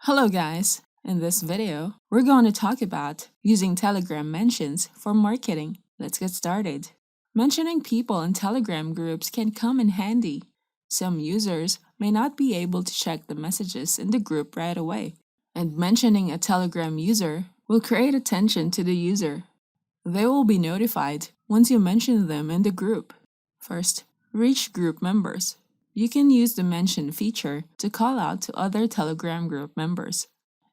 Hello guys! In this video, we're going to talk about using Telegram mentions for marketing. Let's get started. Mentioning people in Telegram groups can come in handy. Some users may not be able to check the messages in the group right away, and mentioning a Telegram user will create attention to the user. They will be notified once you mention them in the group. First, reach group members. You can use the mention feature to call out to other Telegram group members.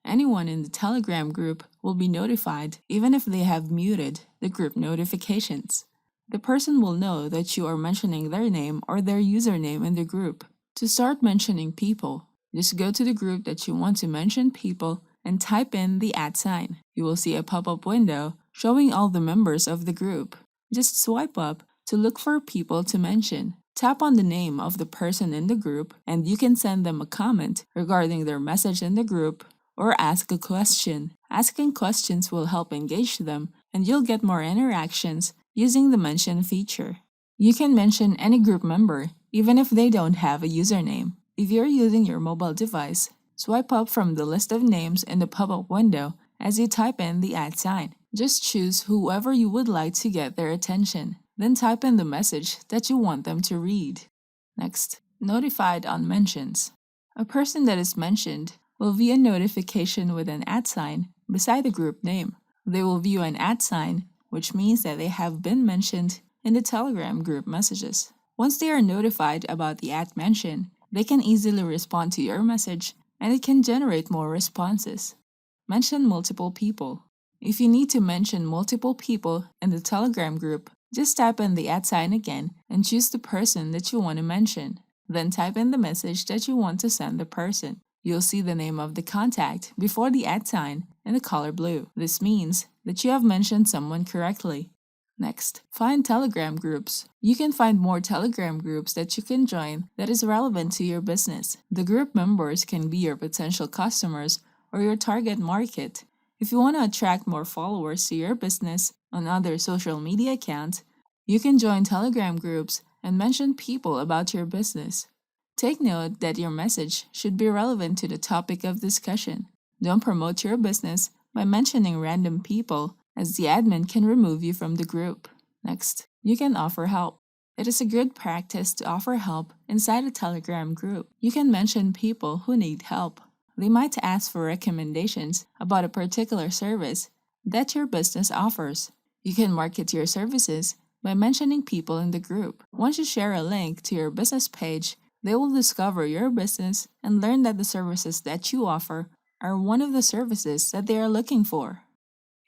Anyone in the Telegram group will be notified even if they have muted the group notifications. The person will know that you are mentioning their name or their username in the group. To start mentioning people, just go to the group that you want to mention people and type in the @sign. You will see a pop-up window showing all the members of the group. Just swipe up to look for people to mention. Tap on the name of the person in the group and you can send them a comment regarding their message in the group or ask a question. Asking questions will help engage them and you'll get more interactions using the mention feature. You can mention any group member even if they don't have a username. If you're using your mobile device, swipe up from the list of names in the pop-up window as you type in the @sign. Just choose whoever you would like to get their attention. Then type in the message that you want them to read. Next, notified on mentions. A person that is mentioned will view a notification with an @sign beside the group name. They will view an @sign, which means that they have been mentioned in the Telegram group messages. Once they are notified about the @mention, they can easily respond to your message and it can generate more responses. Mention multiple people. If you need to mention multiple people in the Telegram group, just type in the @sign again and choose the person that you want to mention. Then type in the message that you want to send the person. You'll see the name of the contact before the @sign in the color blue. This means that you have mentioned someone correctly. Next, find Telegram groups. You can find more Telegram groups that you can join that is relevant to your business. The group members can be your potential customers or your target market. If you want to attract more followers to your business on other social media accounts, you can join Telegram groups and mention people about your business. Take note that your message should be relevant to the topic of discussion. Don't promote your business by mentioning random people, as the admin can remove you from the group. Next, you can offer help. It is a good practice to offer help inside a Telegram group. You can mention people who need help. They might ask for recommendations about a particular service that your business offers. You can market your services by mentioning people in the group. Once you share a link to your business page, they will discover your business and learn that the services that you offer are one of the services that they are looking for.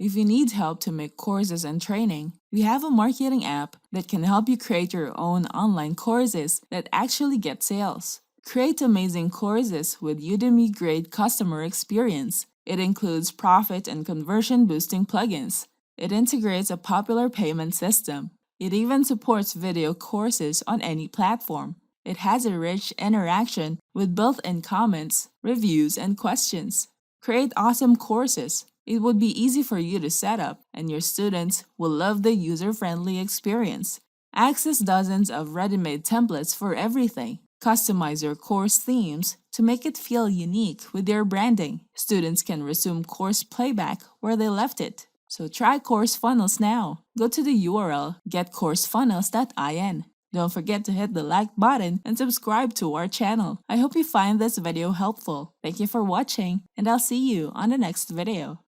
If you need help to make courses and training, we have a marketing app that can help you create your own online courses that actually get sales. Create amazing courses with Udemy grade customer experience. It includes profit and conversion boosting plugins. It integrates a popular payment system. It even supports video courses on any platform. It has a rich interaction with built-in comments, reviews, and questions. Create awesome courses. It would be easy for you to set up, and your students will love the user-friendly experience. Access dozens of ready-made templates for everything. Customize your course themes to make it feel unique with your branding. Students can resume course playback where they left it. So try Course Funnels now. Go to the URL getcoursefunnels.in. Don't forget to hit the like button and subscribe to our channel. I hope you find this video helpful. Thank you for watching, and I'll see you on the next video.